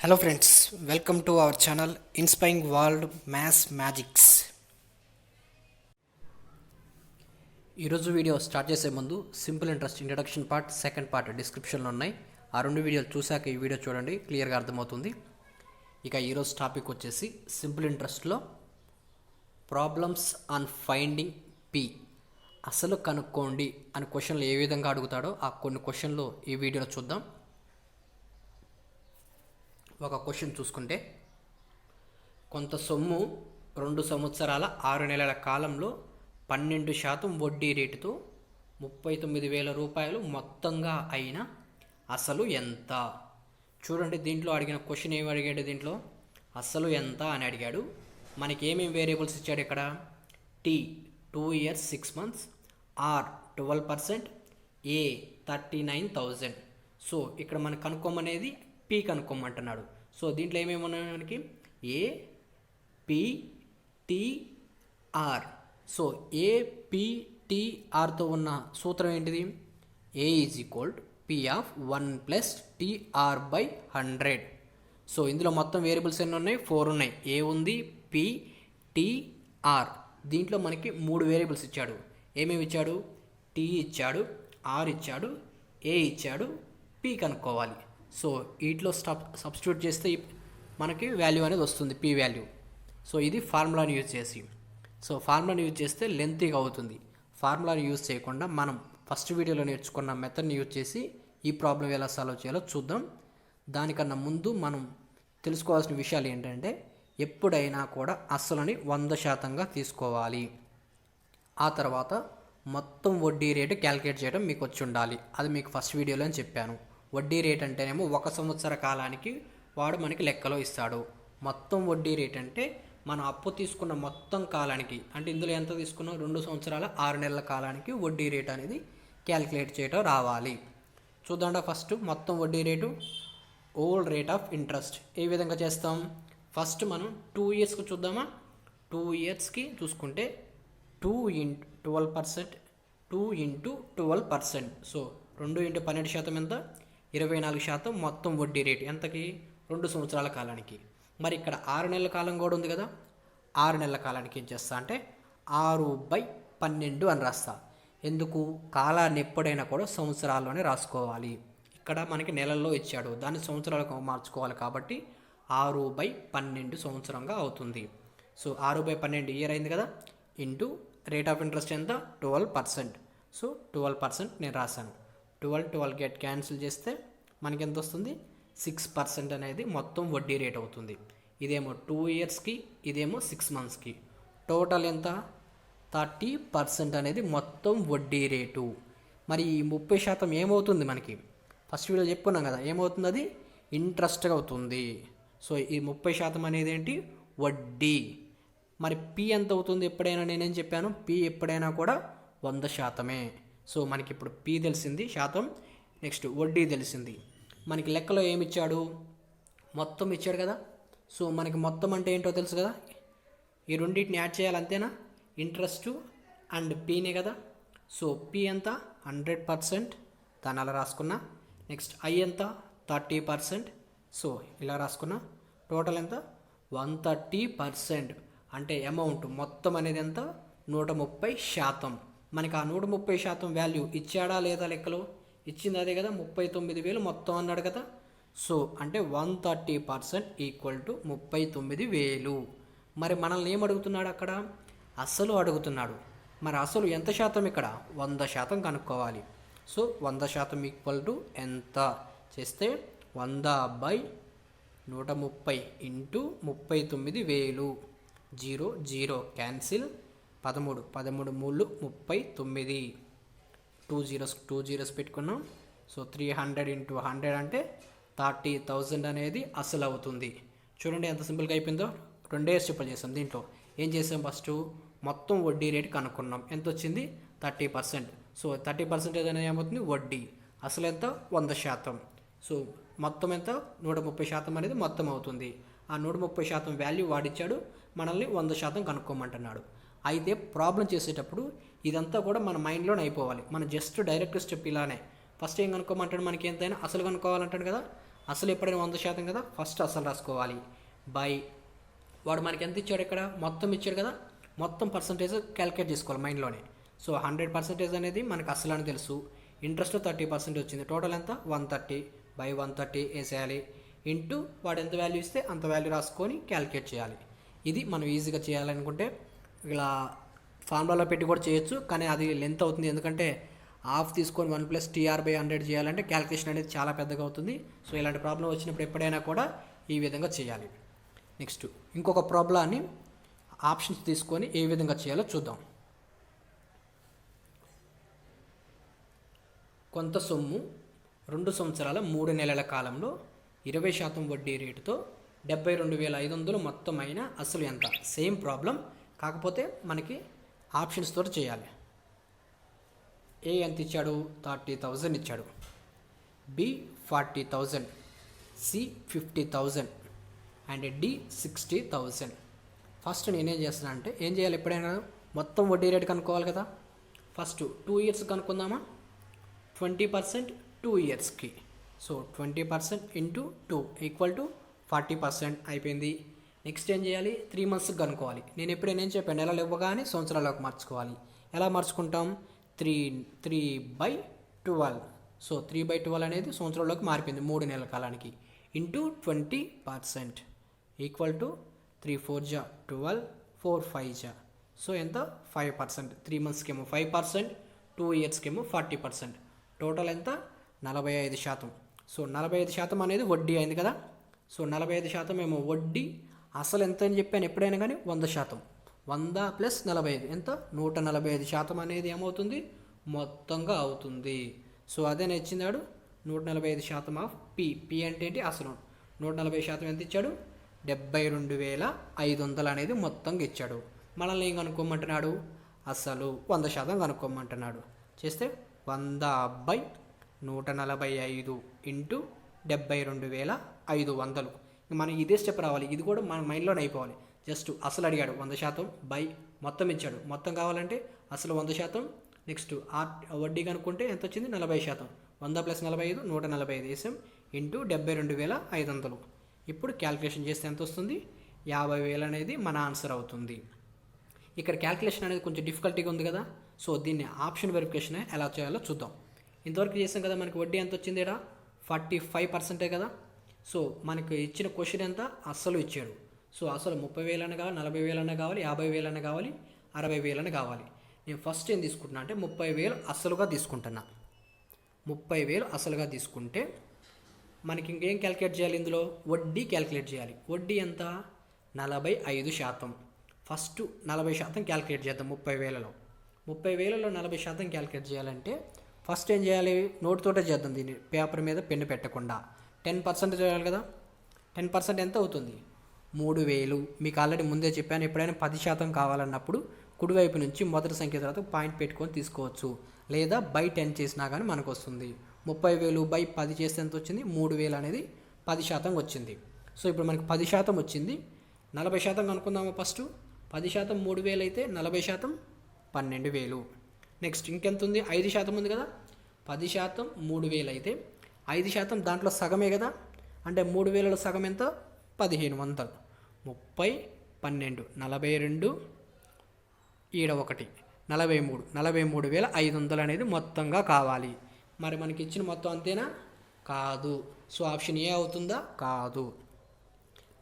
Hello friends, welcome to our channel inspiring world maths magics. ఈరోజు video start చేసే ముందు simple interest introduction part, second part డిస్క్రిప్షన్లో ఉన్నాయి. ఆ రెండు వీడియోలు చూశాక ఈ వీడియో చూడండి, క్లియర్గా అర్థమవుతుంది. ఇక ఈరోజు టాపిక్ వచ్చేసి సింపుల్ ఇంట్రెస్ట్లో ప్రాబ్లమ్స్ ఆన్ ఫైండింగ్ పి, అసలు కనుక్కోండి అని క్వశ్చన్లు ఏ విధంగా అడుగుతాడో ఆ కొన్ని క్వశ్చన్లు ఈ వీడియోలో చూద్దాం. ఒక క్వశ్చన్ చూసుకుంటే, కొంత సొమ్ము 2 సంవత్సరాల 6 నెలల కాలంలో 12% వడ్డీ రేటుతో 39,000 రూపాయలు మొత్తంగా అయిన అసలు ఎంత? చూడండి, దీంట్లో అడిగిన క్వశ్చన్ ఏమి అడిగాడు? దీంట్లో అసలు ఎంత అని అడిగాడు. మనకి ఏమేమి వేరియబుల్స్ ఇచ్చాడు ఇక్కడ? T 2 years 6 months, R 12%, A 39,000. So ఇక్కడ మనకు కనుక్కోమనేది పి కనుక్కోమంటున్నాడు. సో దీంట్లో ఏమేమి ఉన్నాయి మనకి? A, P, T, R. So A, P, T, ఆర్తో ఉన్న సూత్రం ఏంటిది? A is equal P of 1 + TR/100. So ఇందులో మొత్తం వేరియబుల్స్ ఎన్ని ఉన్నాయి? 4 ఉన్నాయి. ఏ ఉంది, పి, టి, ఆర్. దీంట్లో మనకి 3 వేరియబుల్స్ ఇచ్చాడు. ఏమేమి ఇచ్చాడు? టీ ఇచ్చాడు, ఆర్ ఇచ్చాడు, ఏ ఇచ్చాడు, పి కనుక్కోవాలి. సో వీటిలో సబ్స్టిట్యూట్ చేస్తే మనకి వాల్యూ అనేది వస్తుంది, పి వాల్యూ. సో ఇది ఫార్ములాని యూజ్ చేసి. సో ఫార్ములాని యూజ్ చేస్తే లెంతీగా అవుతుంది. ఫార్ములాని యూజ్ చేయకుండా మనం ఫస్ట్ వీడియోలో నేర్చుకున్న మెథడ్ని యూజ్ చేసి ఈ ప్రాబ్లం ఎలా సాల్వ్ చేయాలో చూద్దాం. దానికన్నా ముందు మనం తెలుసుకోవాల్సిన విషయాలు ఏంటంటే, ఎప్పుడైనా కూడా అస్సలని 100%గా తీసుకోవాలి. ఆ తర్వాత మొత్తం వడ్డీ రేటు క్యాలిక్యులేట్ చేయడం మీకు వచ్చి ఉండాలి. అది మీకు ఫస్ట్ వీడియోలో అని చెప్పాను. వడ్డీ రేట్ అంటేనేమో 1 సంవత్సర కాలానికి వాడు మనకి లెక్కలో ఇస్తాడు. మొత్తం వడ్డీ రేట్ అంటే మనం అప్పు తీసుకున్న మొత్తం కాలానికి, అంటే ఇందులో ఎంత తీసుకున్నాం? 2 సంవత్సరాల 6 నెలల కాలానికి వడ్డీ రేట్ అనేది క్యాలిక్యులేట్ చేయడం రావాలి. చూద్దాం. ఫస్ట్ మొత్తం వడ్డీ rate, old rate of interest ఏ విధంగా చేస్తాం? ఫస్ట్ మనం 2 yearsకి చూద్దామా? 2 yearsకి చూసుకుంటే 2 × 12%, 2 × 12%. సో 2 × 12% ఎంత? 24% మొత్తం వడ్డీ రేటు. ఎంతకి? 2 సంవత్సరాల కాలానికి. మరి ఇక్కడ 6 నెలల కాలం కూడా ఉంది కదా. 6 నెలల కాలానికి ఏం చేస్తా అంటే 6/12 అని రాస్తా. ఎందుకు? కాలాన్ని ఎప్పుడైనా కూడా సంవత్సరాల్లోనే రాసుకోవాలి. ఇక్కడ మనకి నెలల్లో ఇచ్చాడు, దాన్ని సంవత్సరాలకు మార్చుకోవాలి కాబట్టి 6/12 సంవత్సరంగా అవుతుంది. సో 6/12 ఇయర్ అయింది కదా. ఇంటూ రేట్ ఆఫ్ ఇంట్రెస్ట్ ఎంత? 12%. సో 12% నేను రాశాను. 12 గెట్ క్యాన్సిల్ చేస్తే మనకి ఎంత వస్తుంది? 6% అనేది మొత్తం వడ్డీ రేట్ అవుతుంది. ఇదేమో 2 yearsకి, ఇదేమో 6 monthsకి. టోటల్ ఎంత? 30% అనేది మొత్తం వడ్డీ రేటు. మరి ఈ 30% ఏమవుతుంది మనకి? ఫస్ట్ వీడియో చెప్పుకున్నాం కదా, ఏమవుతుంది? అది ఇంట్రెస్ట్గా అవుతుంది. సో ఈ 30% అనేది ఏంటి? వడ్డీ. మరి పి ఎంత అవుతుంది? ఎప్పుడైనా నేనేం చెప్పాను? పి ఎప్పుడైనా కూడా 100%. సో మనకి ఇప్పుడు పి తెలిసింది శాతం, నెక్స్ట్ వడ్డీ తెలిసింది. మనకి లెక్కలో ఏమి ఇచ్చాడు? మొత్తం ఇచ్చాడు కదా. సో మనకి మొత్తం అంటే ఏంటో తెలుసు కదా. ఈ రెండింటిని యాడ్ చేయాలి, అంతేనా? ఇంట్రెస్ట్ అండ్ పీనే కదా. సో పి ఎంత? 100%, దాన్ని అలా రాసుకున్నా. నెక్స్ట్ ఐ ఎంత? 30%. సో ఇలా రాసుకున్నా. టోటల్ ఎంత? 130%. అంటే అమౌంట్ మొత్తం అనేది ఎంత? 130%. మనకి ఆ 130% వాల్యూ ఇచ్చాడా లేదా? లెక్కలో ఇచ్చింది అదే కదా, 39,000 మొత్తం అన్నాడు కదా. సో అంటే 130% ఈక్వల్ టు 39,000. మరి మనల్ని ఏం అడుగుతున్నాడు అక్కడ? అసలు అడుగుతున్నాడు. మరి అసలు ఎంత శాతం ఇక్కడ? 100% కనుక్కోవాలి. సో 100% ఈక్వల్ టు ఎంత చేస్తే 100/130 ఇంటూ 39,000. 0 0 క్యాన్సిల్. 13 3 39. 2 zeros పెట్టుకున్నాం. సో 300 × 100 అంటే 30,000 అనేది అసలు అవుతుంది. చూడండి ఎంత సింపుల్గా అయిపోయిందో. 2 స్టెప్పులు చేసాం. దీంట్లో ఏం చేసాం? ఫస్ట్ మొత్తం వడ్డీ రేటు కనుక్కున్నాం. ఎంత వచ్చింది? 30%. సో 30% అనేది ఏమవుతుంది? వడ్డీ. అసలు ఎంత? 100%. సో మొత్తం ఎంత? 130% అనేది మొత్తం అవుతుంది. ఆ 130% వాల్యూ వాడిచ్చాడు, మనల్ని 100% కనుక్కోమంటున్నాడు. అయితే ప్రాబ్లం చేసేటప్పుడు ఇదంతా కూడా మన మైండ్లోనే అయిపోవాలి. మనం జస్ట్ డైరెక్ట్ స్టెప్ ఇలానే ఫస్ట్ ఏం కనుక్కోమంటాడు? మనకి ఎంతైనా అసలు కనుక్కోవాలంటాడు కదా. అసలు ఎప్పుడైనా 100% కదా, ఫస్ట్ అసలు రాసుకోవాలి. బై వాడు మనకి ఎంత ఇచ్చాడు, ఇక్కడ మొత్తం ఇచ్చాడు కదా, మొత్తం పర్సంటేజ్ క్యాలిక్యులేట్ చేసుకోవాలి మైండ్లోనే. సో 100% అనేది మనకు అసలు అని తెలుసు. ఇంట్రెస్ట్ 30% వచ్చింది. టోటల్ ఎంత 130 బై 130 వేసేయాలి. ఇంటూ వాడు ఎంత వాల్యూ ఇస్తే అంత వాల్యూ రాసుకొని క్యాలిక్యులేట్ చేయాలి. ఇది మనం ఈజీగా చేయాలనుకుంటే ఇలా ఫార్ములాలో పెట్టి కూడా చేయొచ్చు, కానీ అది లెంత్ అవుతుంది. ఎందుకంటే హాఫ్ తీసుకొని 1+TR/100 చేయాలంటే క్యాలిక్యులేషన్ అనేది చాలా పెద్దగా అవుతుంది. సో ఇలాంటి ప్రాబ్లం వచ్చినప్పుడు ఎప్పుడైనా కూడా ఈ విధంగా చేయాలి. నెక్స్ట్ ఇంకొక ప్రాబ్లాన్ని ఆప్షన్స్ తీసుకొని ఏ విధంగా చేయాలో చూద్దాం. కొంత సొమ్ము 2 సంవత్సరాల 3 నెలల కాలంలో 20% వడ్డీ రేటుతో 72,500 మొత్తం అయిన అసలు ఎంత. సేమ్ ప్రాబ్లం, కాకపోతే మనకి ఆప్షన్స్ తోటి చేయాలి. ఏ ఎంత ఇచ్చాడు, 30,000 ఇచ్చాడు. B 40,000, C 50,000 and D 60,000. First నేనేం చేస్తున్నా అంటే, ఏం చేయాలి, ఎప్పుడైనా మొత్తం వడ్డీ రేటు కనుక్కోవాలి కదా. ఫస్ట్ 2 ఇయర్స్ కనుక్కుందామా. 20% 2 ఇయర్స్కి. సో 20% ఇంటూ 2 ఈక్వల్ టు 40% అయిపోయింది. నెక్స్ట్ ఏం చేయాలి, 3 మంత్స్కి కనుక్కోవాలి. నేను ఎప్పుడైనా ఏం చెప్పాను, నెలలు ఇవ్వగానే సంవత్సరాలకు మార్చుకోవాలి. ఎలా మార్చుకుంటాం, 3/12. సో 3/12 అనేది సంవత్సరంలోకి మారిపోయింది 3 నెలల కాలానికి. ఇంటూ 20% ఈక్వల్ టు 3 4 జా 12, 4 5 జా. సో ఎంత 5%. 3 మంత్స్కి ఏమో 5%, 2 ఇయర్స్కి ఏమో 40%. టోటల్ ఎంత 45%. సో 45% అనేది వడ్డీ అయింది కదా. సో 45% ఏమో వడ్డీ. అసలు ఎంత అని చెప్పాను ఎప్పుడైనా కానీ 100%. 100 + 45 ఎంత 145% అనేది ఏమవుతుంది, మొత్తంగా అవుతుంది. సో అదే నచ్చినాడు 145% ఆఫ్ పి. పి అంటే ఏంటి, అసలు. 140% ఎంత ఇచ్చాడు, 72,500 అనేది మొత్తంగా ఇచ్చాడు. మనల్ని ఏం కనుక్కోమంటున్నాడు, అసలు 100% కనుక్కోమంటున్నాడు. చేస్తే 100/145 ఇంటూ 72,500. మనం ఇదే స్టెప్ రావాలి. ఇది కూడా మన మైండ్లోనే అయిపోవాలి. జస్ట్ అసలు అడిగాడు 100% బై మొత్తం ఇచ్చాడు. మొత్తం కావాలంటే అసలు 100%, నెక్స్ట్ వడ్డీ కనుక్కుంటే ఎంత వచ్చింది 40%. 100 + 45 145 వేసాం ఇంటూ 72,500. ఇప్పుడు క్యాల్కులేషన్ చేస్తే ఎంత వస్తుంది, 50,000 అనేది మన ఆన్సర్ అవుతుంది. ఇక్కడ క్యాల్కులేషన్ అనేది కొంచెం డిఫికల్టీగా ఉంది కదా. సో దీన్ని ఆప్షన్ వెరిఫికేషన్ ఎలా చేయాలో చూద్దాం. ఇంతవరకు చేసాం కదా, మనకి వడ్డీ ఎంత వచ్చింది, 45% కదా. సో మనకి ఇచ్చిన క్వశ్చన్ ఎంత, అస్సలు ఇచ్చాడు. సో అసలు 30,000 అని కావాలి, 40,000 అని కావాలి, 50,000 అని కావాలి, 60,000 అని కావాలి. నేను ఫస్ట్ ఏం తీసుకుంటున్నా అంటే 30,000 అసలుగా తీసుకుంటున్నా. 30,000 అసలుగా తీసుకుంటే మనకి ఇంకేం క్యాలిక్యులేట్ చేయాలి, ఇందులో వడ్డీ క్యాలిక్యులేట్ చేయాలి. వడ్డీ ఎంత 45%. ఫస్ట్ 40% క్యాలిక్యులేట్ చేద్దాం. 30,000లో 40% క్యాలిక్యులేట్ చేయాలంటే ఫస్ట్ ఏం చేయాలి, నోట్తోటే చేద్దాం. దీన్ని పేపర్ మీద పెన్ను పెట్టకుండా 10% చేయాలి కదా. 10% ఎంత అవుతుంది, 3,000. మీకు ఆల్రెడీ ముందే చెప్పాను, ఎప్పుడైనా 10% కావాలన్నప్పుడు కుడివైపు నుంచి మొదటి సంఖ్య తర్వాత పాయింట్ పెట్టుకొని తీసుకోవచ్చు, లేదా బై 10 చేసినా కానీ మనకు వస్తుంది. 30,000 బై 10 చేస్తే ఎంత వచ్చింది, 3,000 అనేది 10% వచ్చింది. సో ఇప్పుడు మనకి 10% వచ్చింది. 40% కనుక్కుందాము. ఫస్ట్ 10% 3,000 అయితే 40% 12,000. నెక్స్ట్ ఇంకెంత ఉంది, 5% ఉంది కదా. 10% 3,000 అయితే 5% దాంట్లో సగమే కదా. అంటే 3,000లో సగం ఎంత, 1,500. 30 12 42 ఈడ 1 43 43,500 అనేది మొత్తంగా కావాలి. మరి మనకి ఇచ్చిన మొత్తం అంతేనా, కాదు. సో ఆప్షన్ ఏ అవుతుందా, కాదు.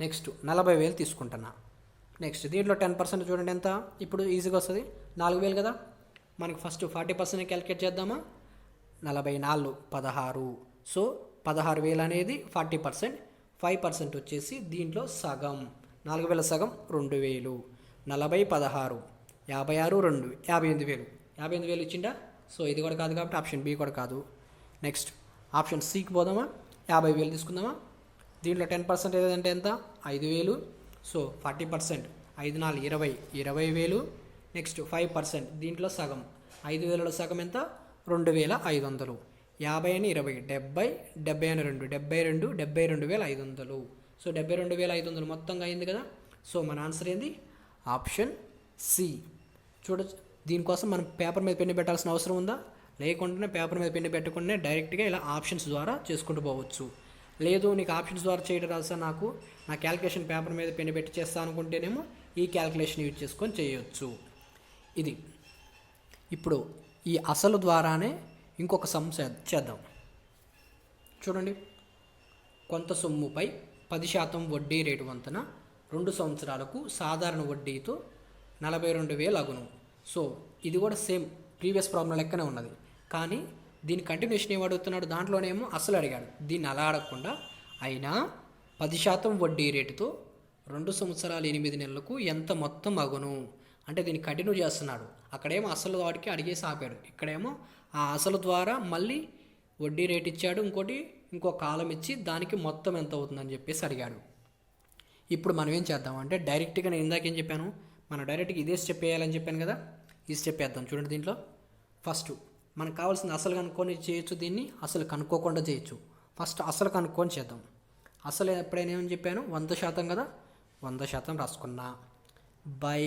నెక్స్ట్ 40,000 తీసుకుంటున్నా. నెక్స్ట్ దీంట్లో 10% చూడండి ఎంత, ఇప్పుడు ఈజీగా వస్తుంది 4,000 కదా. మనకి ఫస్ట్ 40% క్యాలిక్యులేట్ చేద్దామా. 44 16. సో 16,000 అనేది 40%. 5% వచ్చేసి దీంట్లో సగం. 4,000 సగం 2,000. 40 16 56 2 58,000. 58,000 ఇచ్చిండా. సో ఇది కూడా కాదు కాబట్టి ఆప్షన్ బి కూడా కాదు. నెక్స్ట్ ఆప్షన్ సికి పోదామా. 50,000 తీసుకుందామా. దీంట్లో 10% ఏదంటే ఎంత, 5,000. సో 40%, 5 4 20 20,000. నెక్స్ట్ 5% దీంట్లో సగం. 5,000లో సగం ఎంత, 2,500. 50 అని 20 70 70 అని 2 72 72,500. సో 72,500 మొత్తంగా అయింది కదా. సో మన ఆన్సర్ ఏంది, ఆప్షన్ సి. చూడొచ్చు. దీనికోసం మనం పేపర్ మీద పెన్ను పెట్టాల్సిన అవసరం ఉందా, లేకుండానే పేపర్ మీద పెన్ను పెట్టకుండా డైరెక్ట్గా ఇలా ఆప్షన్స్ ద్వారా చేసుకుంటూ పోవచ్చు. లేదు నీకు ఆప్షన్స్ ద్వారా చేయడం రాదు సార్, నాకు నా క్యాల్కులేషన్ పేపర్ మీద పెన్ పెట్టి చేస్తాను అనుకుంటేనేమో ఈ క్యాల్కులేషన్ యూజ్ చేసుకొని చేయొచ్చు. ఇది ఇప్పుడు ఈ అసలు ద్వారానే ఇంకొక సమ్ చేద్దాం. చూడండి, కొంత సొమ్ముపై 10% వడ్డీ రేటు వంతున 2 సంవత్సరాలకు సాధారణ వడ్డీతో 42,000 అగును. సో ఇది కూడా సేమ్ ప్రీవియస్ ప్రాబ్లం లెక్కనే ఉన్నది, కానీ దీని కంటిన్యూషన్ ఏం అడుగుతున్నాడు, దాంట్లోనేమో అసలు అడిగాడు. దీన్ని అలా అడగకుండా అయినా 10% వడ్డీ రేటుతో 2 సంవత్సరాలు 8 నెలలకు ఎంత మొత్తం అగును అంటే దీన్ని కంటిన్యూ చేస్తున్నాడు. అక్కడేమో అసలు వాడికి అడిగేసి ఆపాడు, ఇక్కడేమో ఆ అసలు ద్వారా మళ్ళీ వడ్డీ రేట్ ఇచ్చాడు, ఇంకో కాలం ఇచ్చి దానికి మొత్తం ఎంత అవుతుందని చెప్పేసి అడిగాడు. ఇప్పుడు మనం ఏం చేద్దామంటే డైరెక్ట్గా నేను ఇందాక ఏం చెప్పాను, మనం డైరెక్ట్గా ఇదే స్టెప్ వేయాలని చెప్పాను కదా, ఈ స్టెప్ వేద్దాం. చూడండి, దీంట్లో ఫస్ట్ మనకు కావాల్సింది అసలు కనుక్కొని చేయొచ్చు, దీన్ని అసలు కనుక్కోకుండా చేయొచ్చు. ఫస్ట్ అసలు కనుక్కొని చేద్దాం. అసలు ఎప్పుడైనా ఏమని చెప్పాను, 100% కదా, 100% రాసుకున్నా బై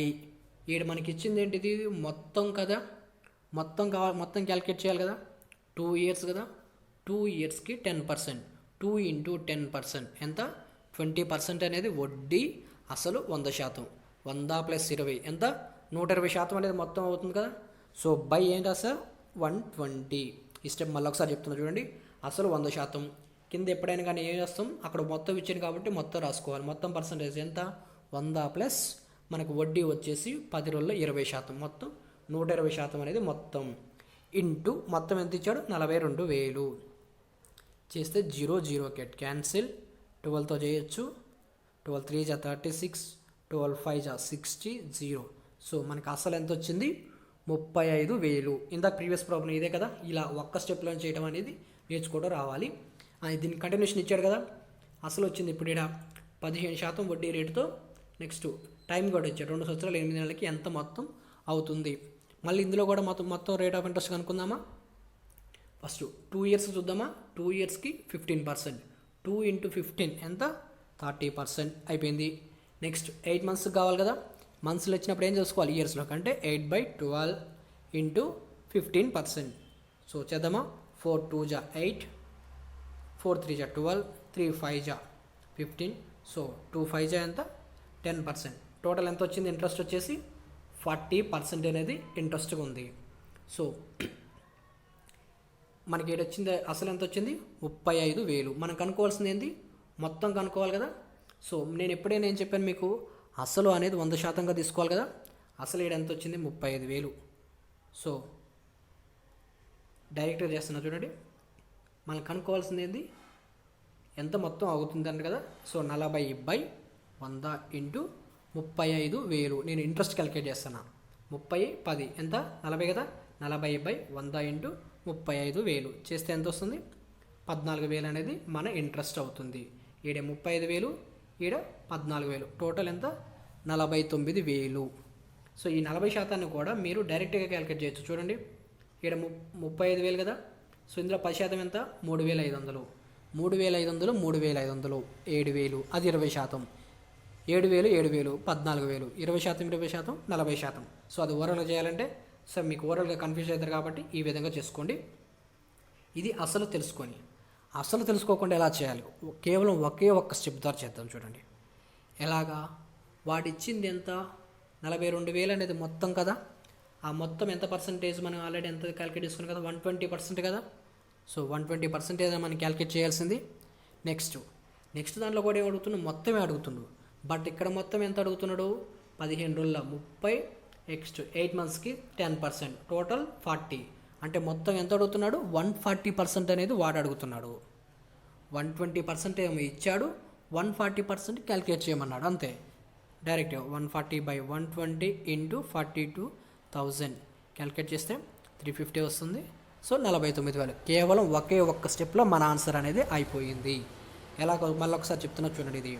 ఈడ మనకి ఇచ్చింది ఏంటిది మొత్తం కదా, మొత్తం క్యాలిక్యులేట్ చేయాలి కదా, 2 years కదా, 2 yearsకి 10%, 2 into 10% ఎంత, 20% అనేది వడ్డీ, అసలు 100%, 100 + 20 ఎంత, 120% అనేది మొత్తం అవుతుంది కదా. సో బై ఏంటి సార్ 120. ఈ స్టెప్ మళ్ళీ ఒకసారి చెప్తున్నా చూడండి, అసలు 100%, కింద ఎప్పుడైనా కానీ ఏం చేస్తాం, అక్కడ మొత్తం ఇచ్చాను కాబట్టి మొత్తం రాసుకోవాలి. మొత్తం పర్సంటేజ్ ఎంత, 100 ప్లస్ మనకు వడ్డీ వచ్చేసి 10 రోజుల్లో 20%, మొత్తం 120% అనేది మొత్తం ఇంటూ మొత్తం ఎంత ఇచ్చాడు, 42,000 చేస్తే 0 గెట్ క్యాన్సిల్, 12తో చేయొచ్చు, 12 3 = 36, 12 5 = 60, 0. సో మనకు అసలు ఎంత వచ్చింది, 35,000. ఇందాక ప్రీవియస్ ప్రాబ్లం ఇదే కదా, ఇలా ఒక్క స్టెప్లో చేయడం అనేది నేర్చుకోవడం రావాలి. దీనికి కంటిన్యూషన్ ఇచ్చాడు కదా, అసలు వచ్చింది ఇప్పుడు ఇక్కడ 15% వడ్డీ రేటుతో, నెక్స్ట్ టైం కూడా ఇచ్చాడు, 2 సంవత్సరాలు 8 నెలలకి ఎంత మొత్తం అవుతుంది. మళ్ళీ ఇందులో కూడా మొత్తం రేట్ ఆఫ్ ఇంట్రెస్ట్ కనుక్కుందామా. ఫస్ట్ 2 years చూద్దామా, 2 yearsకి 15%, 2 into 15 ఎంత, 30% అయిపోయింది. నెక్స్ట్ 8 months కావాలి కదా, మంత్స్లో వచ్చినప్పుడు ఏం చేసుకోవాలి, ఇయర్స్లో కంటే 8/12 into 15%. సో చేద్దామా, 4 2 = 8, 4 3 = 12, 3 5 = 15. సో 2 5 ఎంత, 10%. టోటల్ ఎంత వచ్చింది, ఇంట్రెస్ట్ వచ్చేసి 40% అనేది ఇంట్రెస్ట్గా ఉంది. సో మనకి ఏడొచ్చింది, అసలు ఎంత వచ్చింది, 35,000. మనం కనుక్కోవాల్సింది ఏంటి, మొత్తం కనుక్కోవాలి కదా. సో నేను ఎప్పుడైనా ఏం చెప్పాను మీకు, అసలు అనేది 100%గా తీసుకోవాలి కదా, అసలు ఏడు ఎంత వచ్చింది, 35,000. సో డైరెక్ట్గా చేస్తున్నా చూడండి, మనం కనుక్కోవాల్సింది ఏంటి, ఎంత మొత్తం అవుతుందండి కదా. So 40/100 into 35,000. నేను ఇంట్రెస్ట్ క్యాలిక్యులేట్ చేస్తాను, 30 10 ఎంత, 40 కదా, 40/100 ఇంటూ 35,000 చేస్తే ఎంత వస్తుంది, 14,000 అనేది మన ఇంట్రెస్ట్ అవుతుంది. ఈడ 35,000, ఈడ 14,000, టోటల్ ఎంత, 49,000. సో ఈ 40% కూడా మీరు డైరెక్ట్గా క్యాలిక్యులేట్ చేయొచ్చు. చూడండి, ఈడ 35,000 కదా, సో ఇందులో 10% ఎంత, 3,500, 3,500, 3,500, 7,000, అది 20%, 7,000, 7,000, 14,000, 20%, 20%, 40%. సో అది ఓవరాల్గా చేయాలంటే సార్ మీకు ఓవరాల్గా కన్ఫ్యూజ్ అవుతారు కాబట్టి ఈ విధంగా చేసుకోండి. ఇది అసలు తెలుసుకొని, అసలు తెలుసుకోకుండా ఎలా చేయాలి, కేవలం ఒకే ఒక్క స్టెప్ ద్వారా చేద్దాం. చూడండి ఎలాగా, వాడిచ్చింది ఎంత, 42,000 అనేది మొత్తం కదా, ఆ మొత్తం ఎంత పర్సంటేజ్ మనం ఆల్రెడీ ఎంత క్యాలిక్యులేట్ చేసుకున్నాం కదా, 120% కదా. సో 120% మనం క్యాలిక్యులేట్ చేయాల్సింది. నెక్స్ట్ దాంట్లో కూడా ఏం అడుగుతున్నాడు, మొత్తమే అడుగుతున్నాడు. బట్ ఇక్కడ మొత్తం ఎంత అడుగుతున్నాడు, 15 రోజుల 30, నెక్స్ట్ 8 monthsకి 10%, టోటల్ 40. అంటే మొత్తం ఎంత అడుగుతున్నాడు, 140% అనేది వాడు అడుగుతున్నాడు. 120% ఏమో ఇచ్చాడు, 140% క్యాలిక్యులేట్ చేయమన్నాడు అంతే. డైరెక్ట్ 140/120 ఇంటూ 42,000 క్యాలిక్యులేట్ చేస్తే 350 వస్తుంది. సో 49,000. కేవలం ఒకే ఒక్క స్టెప్లో మన ఆన్సర్ అనేది అయిపోయింది. ఎలా మళ్ళీ ఒకసారి చెప్తున్నా చూడండి. ఇది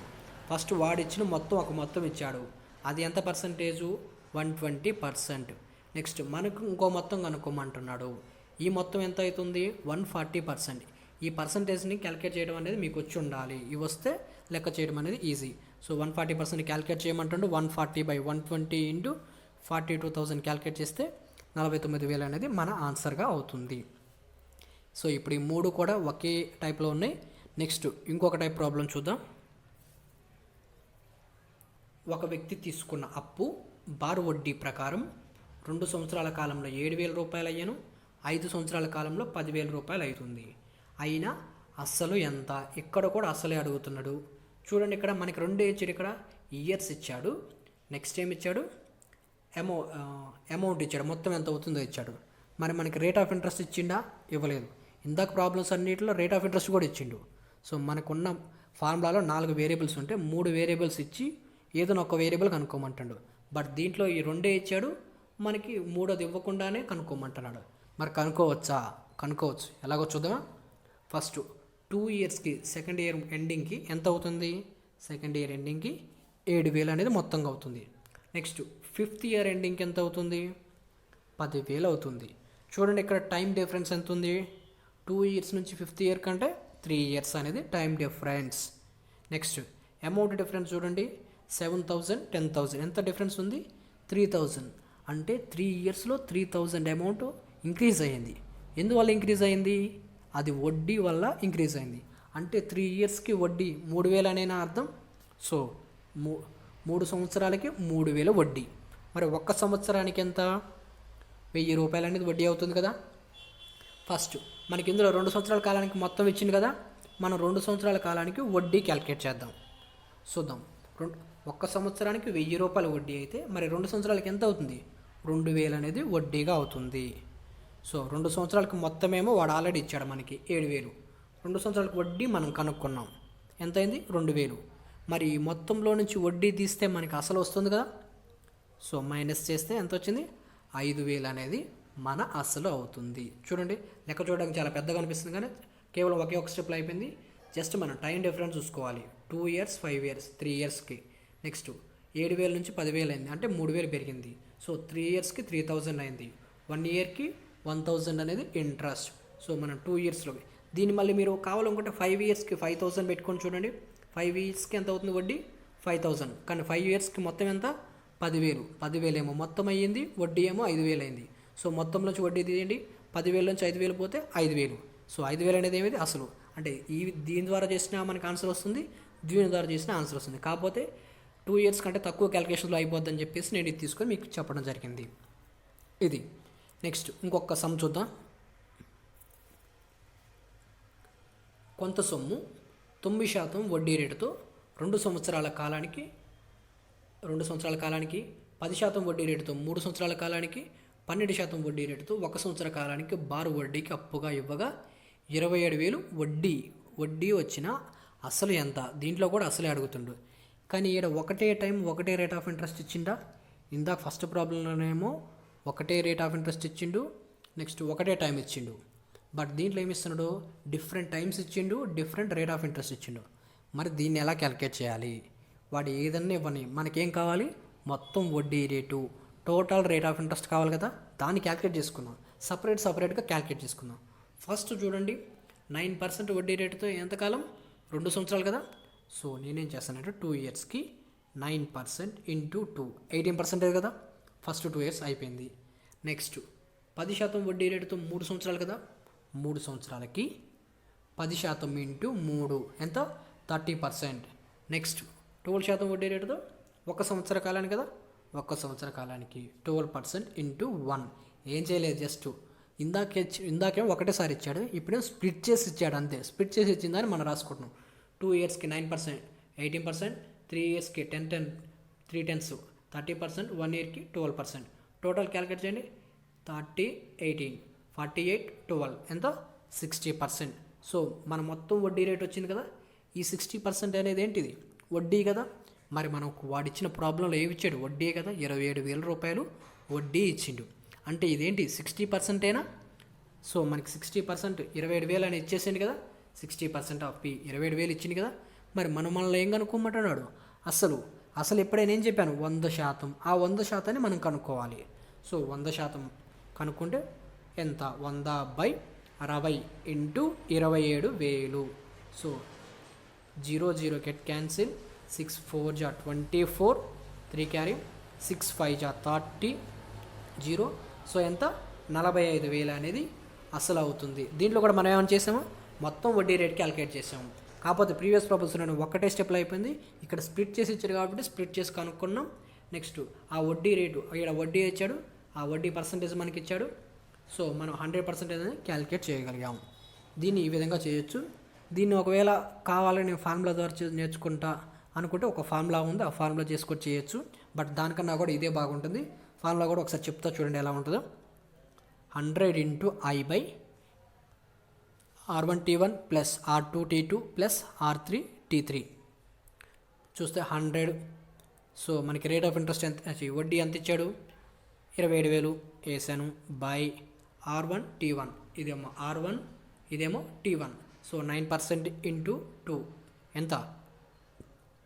ఫస్ట్ వాడిచ్చిన మొత్తం ఇచ్చాడు, అది ఎంత పర్సంటేజు, 120%. నెక్స్ట్ మనకు ఇంకో మొత్తం కనుక్కోమంటున్నాడు, ఈ మొత్తం ఎంత అవుతుంది, 140%. ఈ పర్సంటేజ్ని క్యాలిక్యులేట్ చేయడం అనేది మీకు వచ్చి ఉండాలి, ఇవి వస్తే లెక్క చేయడం అనేది ఈజీ. సో 140% క్యాలిక్యులేట్ చేయమంటుండు, 140/120 ఇంటూ 42,000 క్యాలిక్యులేట్ చేస్తే 49,000 అనేది మన ఆన్సర్గా అవుతుంది. సో ఇప్పుడు ఈ 3 కూడా ఒకే టైప్లో ఉన్నాయి. నెక్స్ట్ ఇంకొక టైప్ ప్రాబ్లం చూద్దాం. ఒక వ్యక్తి తీసుకున్న అప్పు బారు వడ్డీ ప్రకారం 2 సంవత్సరాల కాలంలో 7,000 రూపాయలు అయ్యాను, 5 సంవత్సరాల కాలంలో 10,000 రూపాయలు అవుతుంది. అయినా అస్సలు ఎంత? ఇక్కడ కూడా అస్సలే అడుగుతున్నాడు. చూడండి, ఇక్కడ మనకి రెండు ఇచ్చాడు. ఇక్కడ ఇయర్స్ ఇచ్చాడు, నెక్స్ట్ ఏం ఇచ్చాడు, అమౌంట్ ఇచ్చాడు, మొత్తం ఎంత అవుతుందో ఇచ్చాడు. మరి మనకి రేట్ ఆఫ్ ఇంట్రెస్ట్ ఇచ్చిండా? ఇవ్వలేదు. ఇందాక ప్రాబ్లమ్స్ అన్నిటిలో రేట్ ఆఫ్ ఇంట్రెస్ట్ కూడా ఇచ్చిండు. సో మనకున్న ఫార్ములాలో 4 వేరియబుల్స్ ఉంటే 3 వేరియబుల్స్ ఇచ్చి ఏదైనా ఒక వేరియబుల్ కనుక్కోమంటాడు. బట్ దీంట్లో ఈ రెండే ఇచ్చాడు, మనకి మూడోది ఇవ్వకుండానే కనుక్కోమంటున్నాడు. మరి కనుక్కోవచ్చా? కనుక్కోవచ్చు. ఎలాగో చూద్దామా. ఫస్ట్ 2 ఇయర్స్కి సెకండ్ ఇయర్ ఎండింగ్కి ఎంత అవుతుంది? సెకండ్ ఇయర్ ఎండింగ్కి 7,000 అనేది మొత్తంగా అవుతుంది. నెక్స్ట్ 5th ఇయర్ ఎండింగ్కి ఎంత అవుతుంది? 10,000 అవుతుంది. చూడండి, ఇక్కడ టైం డిఫరెన్స్ ఎంత ఉంది? 2 ఇయర్స్ నుంచి 5th ఇయర్ కంటే 3 ఇయర్స్ అనేది time difference. Next amount difference చూడండి, 7,000, 10,000 ఎంత డిఫరెన్స్ ఉంది? 3,000. అంటే 3 ఇయర్స్లో 3,000 అమౌంట్ ఇంక్రీజ్ అయ్యింది. ఎందువల్ల ఇంక్రీజ్ అయింది? అది వడ్డీ వల్ల ఇంక్రీజ్ అయింది. అంటే 3 ఇయర్స్కి వడ్డీ 3,000 అనేనా అర్థం? సో 3 సంవత్సరాలకి 3,000 వడ్డీ. మరి ఒక్క సంవత్సరానికి ఎంత? 1,000 రూపాయలు అనేది వడ్డీ అవుతుంది కదా. ఫస్ట్ మనకి ఇందులో 2 సంవత్సరాల కాలానికి మొత్తం ఇచ్చింది కదా, మనం 2 సంవత్సరాల కాలానికి వడ్డీ క్యాలిక్యులేట్ చేద్దాం. చూద్దాం. ఒక్క సంవత్సరానికి 1,000 రూపాయలు వడ్డీ అయితే మరి 2 సంవత్సరాలకి ఎంత అవుతుంది? 2,000 అనేది వడ్డీగా అవుతుంది. సో 2 సంవత్సరాలకు మొత్తమేమో వాడు ఆల్రెడీ ఇచ్చాడు మనకి 7,000. 2 సంవత్సరాలకు వడ్డీ మనం కనుక్కున్నాం, ఎంత అయింది? 2,000. మరి మొత్తంలో నుంచి వడ్డీ తీస్తే మనకి అసలు వస్తుంది కదా. సో మైనస్ చేస్తే ఎంత వచ్చింది? 5,000 అనేది మన అసలు అవుతుంది. చూడండి, లెక్క చూడడానికి చాలా పెద్దగా అనిపిస్తుంది కానీ కేవలం ఒకే ఒక స్టెప్లో అయిపోయింది. జస్ట్ మనం టైం డిఫరెన్స్ చూసుకోవాలి. 2 ఇయర్స్, 5 ఇయర్స్, 3 ఇయర్స్కి. నెక్స్ట్ 7,000 నుంచి 10,000 అయింది, అంటే 3,000 పెరిగింది. సో 3 ఇయర్స్కి 3,000 అయింది. 1 ఇయర్కి 1,000 అనేది ఇంట్రెస్ట్. సో మనం 2 ఇయర్స్లో దీన్ని మళ్ళీ మీరు కావాలనుకుంటే 5 ఇయర్స్కి 5,000 పెట్టుకొని చూడండి. 5 ఇయర్స్కి ఎంత అవుతుంది వడ్డీ? 5,000. కానీ 5 ఇయర్స్కి మొత్తం ఎంత? 10,000. 10,000 ఏమో మొత్తం అయ్యింది, వడ్డీ ఏమో 5,000 అయింది. సో మొత్తం నుంచి వడ్డీ తీయండి. 10,000 నుంచి 5,000 పోతే 5,000. సో 5,000 అనేది ఏమిటి? అసలు. అంటే దీని ద్వారా చేసినా మనకు ఆన్సర్ వస్తుంది, దీని ద్వారా చేసిన ఆన్సర్ వస్తుంది. కాకపోతే 2 ఇయర్స్ కంటే తక్కువ క్యాలిక్యులేషన్లో అయిపోద్దని చెప్పేసి నేను ఇది తీసుకొని మీకు చెప్పడం జరిగింది. ఇది. నెక్స్ట్ ఇంకొక సమ్ చూద్దాం. కొంత సొమ్ము 9% వడ్డీ రేటుతో 2 సంవత్సరాల కాలానికి 10% వడ్డీ రేటుతో 3 సంవత్సరాల కాలానికి 12% వడ్డీ రేటుతో 1 సంవత్సర కాలానికి బారు వడ్డీకి అప్పుగా ఇవ్వగా 27,000 వడ్డీ వచ్చిన అసలు ఎంత? దీంట్లో కూడా అసలే అడుగుతుండు. కానీ ఈడ ఒకటే టైం ఒకటే రేట్ ఆఫ్ ఇంట్రెస్ట్ ఇచ్చిండా? ఇందాక ఫస్ట్ ప్రాబ్లంలోనేమో ఒకటే రేట్ ఆఫ్ ఇంట్రెస్ట్ ఇచ్చిండు, నెక్స్ట్ ఒకటే టైం ఇచ్చిండు. బట్ దీంట్లో ఏమి ఇస్తున్నాడు? డిఫరెంట్ టైమ్స్ ఇచ్చిండు, డిఫరెంట్ రేట్ ఆఫ్ ఇంట్రెస్ట్ ఇచ్చిండు. మరి దీన్ని ఎలా క్యాలిక్యులేట్ చేయాలి? వాడు ఏదన్నా ఇవ్వని, మనకేం కావాలి? మొత్తం వడ్డీ rate, total rate of interest కావాలి కదా, దాన్ని క్యాలిక్యులేట్ చేసుకుందాం. సపరేట్గా క్యాలిక్యులేట్ చేసుకుందాం. ఫస్ట్ చూడండి, 9% వడ్డీ రేటుతో ఎంతకాలం? 2 సంవత్సరాలు కదా. సో నేనేం చేస్తానంటే 2 ఇయర్స్కి 9% ఇంటూ 2 18% కదా. ఫస్ట్ 2 ఇయర్స్ అయిపోయింది. నెక్స్ట్ 10% వడ్డీ రేటుతో 3 సంవత్సరాలు కదా. 3 సంవత్సరాలకి 10% ఇంటూ 3 ఎంత? 30%. నెక్స్ట్ 12% వడ్డీ రేటుతో 1 సంవత్సర కాలానికి కదా. 1 సంవత్సర కాలానికి 12% ఇంటూ 1. ఏం చేయలేదు, జస్ట్ ఇందాకేమో ఒకటేసారి ఇచ్చాడు, ఇప్పుడేమో స్ప్లిట్ చేసి ఇచ్చాడు అంతే. స్ప్లిట్ చేసి ఇచ్చిందని మనం రాసుకుంటున్నాం. 2 ఇయర్స్కి 9% 18%, 3 ఇయర్స్కి 3 10s 30%, 1 ఇయర్కి 12%. టోటల్ క్యాలిక్యులేట్ చేయండి. 30, 18, 48, 12 ఎంత? 60%. సో మన మొత్తం వడ్డీ రేట్ వచ్చింది కదా. ఈ 60% అనేది ఏంటిది? వడ్డీ కదా. మరి మనకు వాడిచ్చిన ప్రాబ్లంలో ఏమి ఇచ్చాడు? వడ్డీ కదా. 27,000 రూపాయలు వడ్డీ ఇచ్చిండు. అంటే ఇదేంటి? 60%ఏనా? సో మనకి 60% 27,000 అని ఇచ్చేసింది కదా. 60% ఆఫ్ పి 27,000 ఇచ్చింది కదా. మరి మనల్ని ఏం కనుక్కోమంటున్నాడు? అసలు ఎప్పుడైనా ఏం చెప్పాను? 100%. ఆ 100%ని మనం కనుక్కోవాలి. సో 100% కనుక్కుంటే ఎంత? 100/60 ఇంటూ 27,000. So 0 get cancel. 6 4 జా 24, 3 క్యారీ, 6 5 జా 30, 0. సో ఎంత? 45,000 అనేది అసలు అవుతుంది. దీంట్లో కూడా మనం ఏమైనా చేసాము? మొత్తం వడ్డీ రేట్ క్యాలిక్యులేట్ చేసాము. కాకపోతే ప్రీవియస్ ప్రాబ్లమ్స్ నేను ఒక్కటే స్టెప్లో అయిపోయింది. ఇక్కడ స్ప్లిట్ చేసి ఇచ్చాడు కాబట్టి స్ప్లిట్ చేసి కనుక్కున్నాం. నెక్స్ట్ ఆ వడ్డీ రేటు, ఇక్కడ వడ్డీ ఇచ్చాడు, ఆ వడ్డీ పర్సంటేజ్ మనకి ఇచ్చాడు. సో మనం 100% అని క్యాలిక్యులేట్ చేయగలిగాము. దీన్ని ఈ విధంగా చేయొచ్చు. దీన్ని ఒకవేళ కావాలని నేను ఫార్ములా ద్వారా నేర్చుకుంటా అనుకుంటే ఒక ఫార్ములా ఉంది, ఆ ఫార్ములా చేసుకొని చేయొచ్చు. బట్ దానికన్నా కూడా ఇదే బాగుంటుంది. ఫార్ములా కూడా ఒకసారి చెప్తా చూడండి ఎలా ఉంటుందో. 100 × I R1T1 plus R2T2 plus R3T3 చూస్తే 100. సో మనకి రేట్ ఆఫ్ ఇంట్రెస్ట్ ఎంత, వడ్డీ ఎంత ఇచ్చాడు, 27,000 వేసాను బై R1T1, ఇదేమో R1 ఇదేమో T1. సో 9% ఇంటూ 2 ఎంత,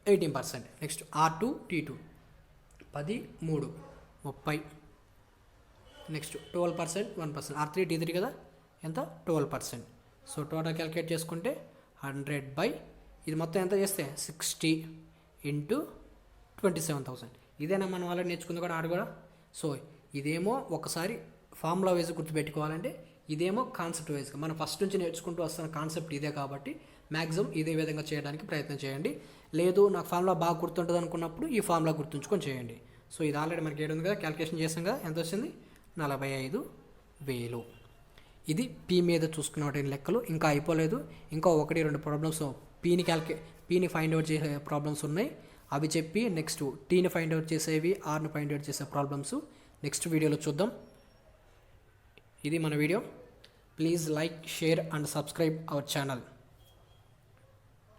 18%. Next R2T2 10 3 30. నెక్స్ట్ 12% 1%. R3T3 కదా ఎంత, 12%. సో టోటల్ క్యాలిక్యులేట్ చేసుకుంటే 100 బై ఇది మొత్తం ఎంత చేస్తే 60 ఇంటూ 27,000. ఇదేనా మనం వాళ్ళని నేర్చుకుంది కూడా ఆడు కూడా. సో ఇదేమో ఒకసారి ఫార్ములా వైజ్ గుర్తుపెట్టుకోవాలంటే, ఇదేమో కాన్సెప్ట్ వైజ్గా మనం ఫస్ట్ నుంచి నేర్చుకుంటూ వస్తున్న కాన్సెప్ట్ ఇదే కాబట్టి మ్యాక్సిమం ఇదే విధంగా చేయడానికి ప్రయత్నం చేయండి. లేదు నాకు ఫార్ములా బాగా గుర్తుంటుంది అనుకున్నప్పుడు ఈ ఫార్ములా గుర్తుంచుకొని చేయండి. సో ఇది ఆల్రెడీ మనకి ఏడు ఉంది కదా, క్యాలిక్యులేషన్ చేసాం కదా, ఎంత వచ్చింది 45,000. ఇది పీ మీద చూసుకున్న లెక్కలు ఇంకా అయిపోలేదు. ఇంకా 1-2 ప్రాబ్లమ్స్ పీని ఫైండ్ అవుట్ చేసే ప్రాబ్లమ్స్ ఉన్నాయి, అవి చెప్పి నెక్స్ట్ టీని ఫైండ్ అవుట్ చేసేవి, ఆర్ని ఫైండ్ అవుట్ చేసే ప్రాబ్లమ్స్ నెక్స్ట్ వీడియోలో చూద్దాం. ఇది మన video. Please like, share and subscribe our channel.